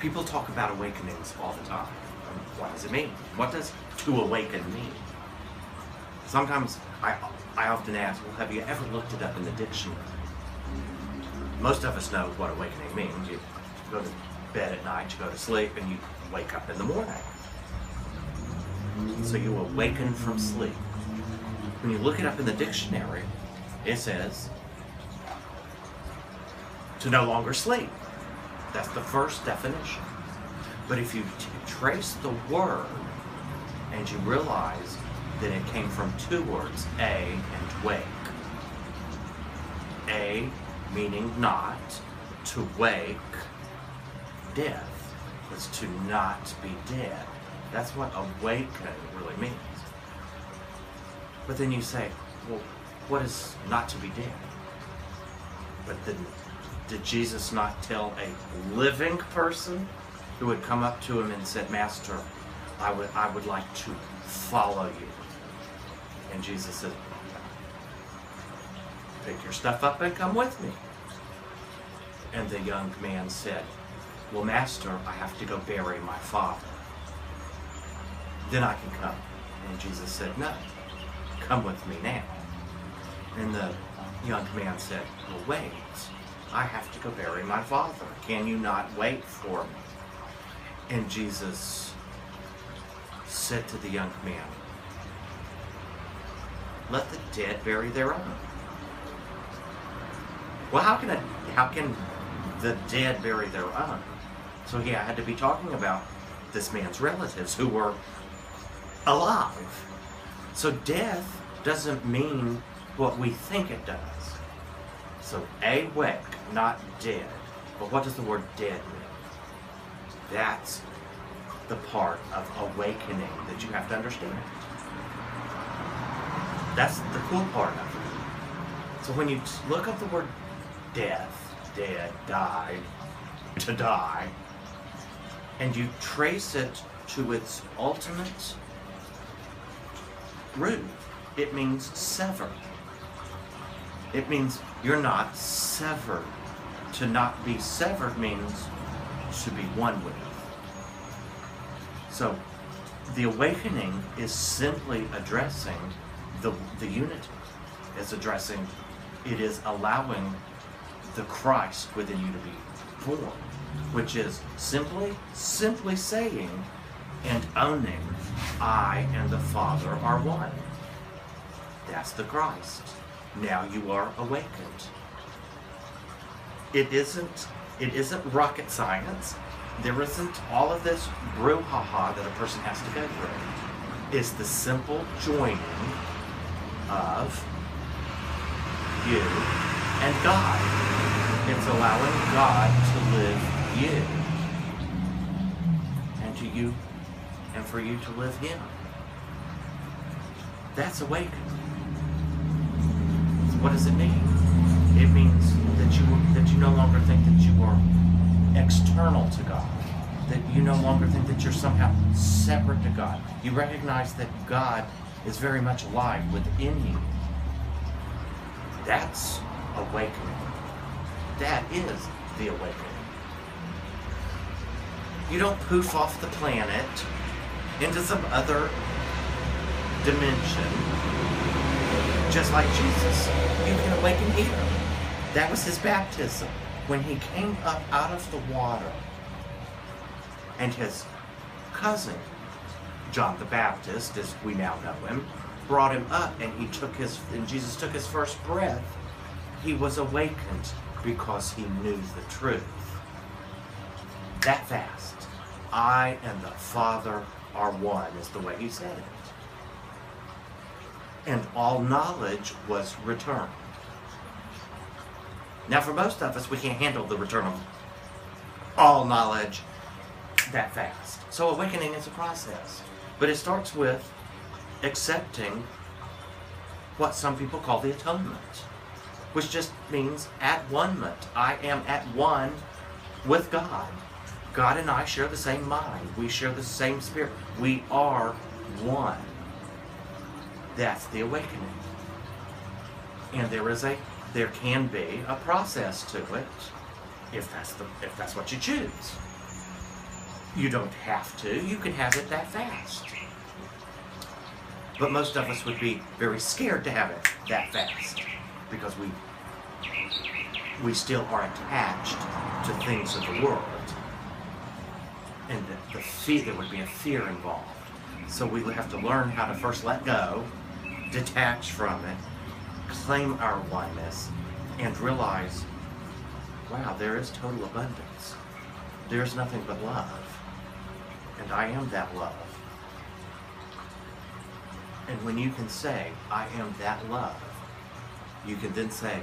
People talk about awakenings all the time. What does it mean? What does to awaken mean? Sometimes I often ask, well, have you ever looked it up in the dictionary? Most of us know what awakening means. You go to bed at night, you go to sleep, and you wake up in the morning. So you awaken from sleep. When you look it up in the dictionary, it says to no longer sleep. That's the first definition. But if you trace the word and you realize that it came from two words, a and wake. A meaning not, to wake, death. It's to not be dead. That's what awaken really means. But then you say, well, what is not to be dead? But then, did Jesus not tell a living person who would come up to him and said, Master, I would like to follow you? And Jesus said, pick your stuff up and come with me. And the young man said, well, Master, I have to go bury my father. Then I can come. And Jesus said, no, come with me now. And the young man said, well, wait, I have to go bury my father. Can you not wait for me? And Jesus said to the young man, let the dead bury their own. Well, how can the dead bury their own? So yeah, I had to be talking about this man's relatives who were alive. So death doesn't mean what we think it does. So awake, not dead. But what does the word dead mean? That's the part of awakening that you have to understand. That's the cool part of it. So when you look up the word death, dead, died, to die, and you trace it to its ultimate root, it means severed. It means you're not severed. To not be severed means to be one with. So the awakening is simply addressing the unity. It's addressing, it is allowing the Christ within you to be born, which is simply saying and owning, I and the Father are one. That's the Christ. Now you are awakened. It isn't rocket science. There isn't all of this brouhaha that a person has to go through. It's the simple joining of you and God. It's allowing God to live you, and to you, and for you to live Him. That's awakened. So what does it mean? It means that you no longer think that you are external to God. That you no longer think that you're somehow separate to God. You recognize that God is very much alive within you. That's awakening. That is the awakening. You don't poof off the planet into some other dimension just like Jesus. You can awaken here. That was his baptism. When he came up out of the water, and his cousin, John the Baptist, as we now know him, brought him up, and Jesus took his first breath, he was awakened because he knew the truth. That fast. I and the Father are one, is the way he said it. And all knowledge was returned. Now, for most of us, we can't handle the return of all knowledge that fast. So awakening is a process. But it starts with accepting what some people call the atonement, which just means at one-ment. I am at one with God. God and I share the same mind. We share the same spirit. We are one. That's the awakening. And there can be a process to it if that's what you choose. You don't have to. You can have it that fast. But most of us would be very scared to have it that fast because we still are attached to things of the world. And the fear, there would be a fear involved. So we would have to learn how to first let go, detach from it, claim our oneness, and realize, wow, there is total abundance. There is nothing but love. And I am that love. And when you can say, I am that love, you can then say,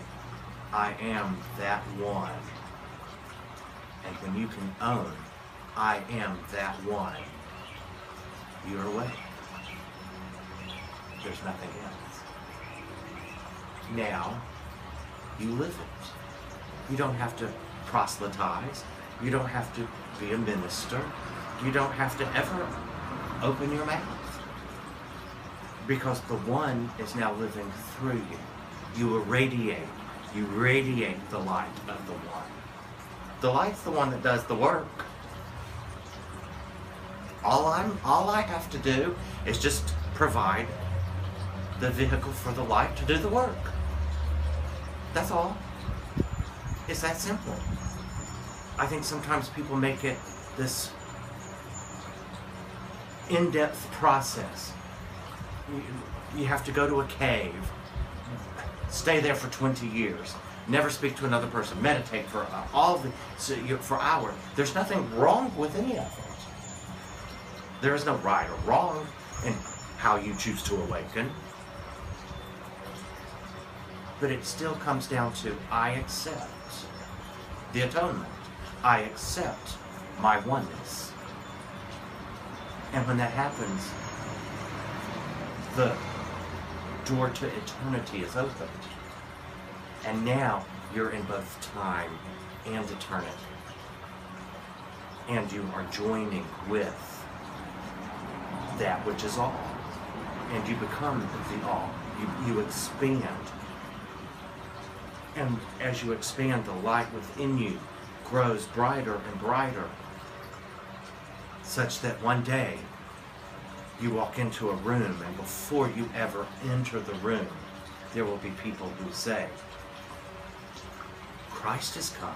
I am that one. And when you can own, I am that one, you're awake. There's nothing else. Now, you live it. You don't have to proselytize. You don't have to be a minister. You don't have to ever open your mouth. Because the one is now living through you. You irradiate. You radiate the light of the one. The light's the one that does the work. All I have to do is just provide the vehicle for the light to do the work. That's all. It's that simple. I think sometimes people make it this in-depth process. You have to go to a cave, stay there for 20 years, never speak to another person, meditate for for hours. There's nothing wrong with any of it. There is no right or wrong in how you choose to awaken. But it still comes down to, I accept the atonement. I accept my oneness. And when that happens, the door to eternity is opened. And now you're in both time and eternity. And you are joining with that which is all. And you become the all. You expand. And as you expand, the light within you grows brighter and brighter, such that one day you walk into a room, and before you ever enter the room, there will be people who say, Christ has come.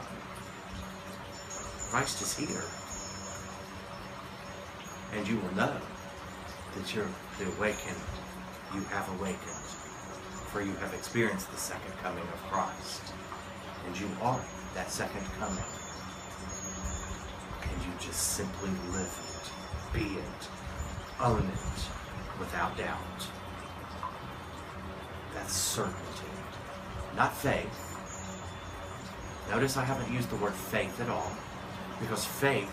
Christ is here. And you will know that you're the awakened. You have awakened. For you have experienced the second coming of Christ. And you are that second coming. And you just simply live it, be it, own it, without doubt. That's certainty, not faith. Notice I haven't used the word faith at all, because faith,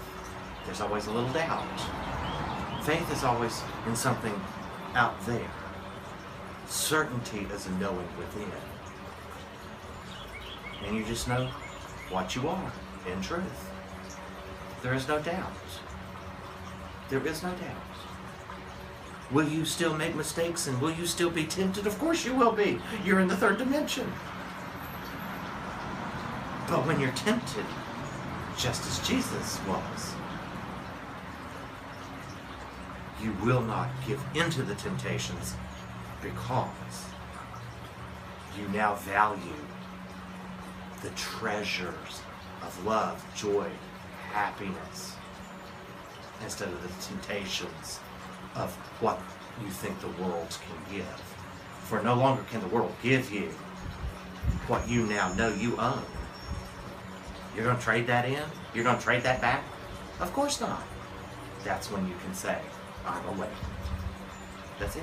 there's always a little doubt. Faith is always in something out there. Certainty is a knowing within. And you just know what you are in truth. There is no doubt. There is no doubt. Will you still make mistakes and will you still be tempted? Of course you will be. You're in the third dimension. But when you're tempted, just as Jesus was, you will not give into the temptations because you now value the treasures of love, joy, happiness, instead of the temptations of what you think the world can give. For no longer can the world give you what you now know you own. You're going to trade that in? You're going to trade that back? Of course not. That's when you can say, I'm awake. That's it.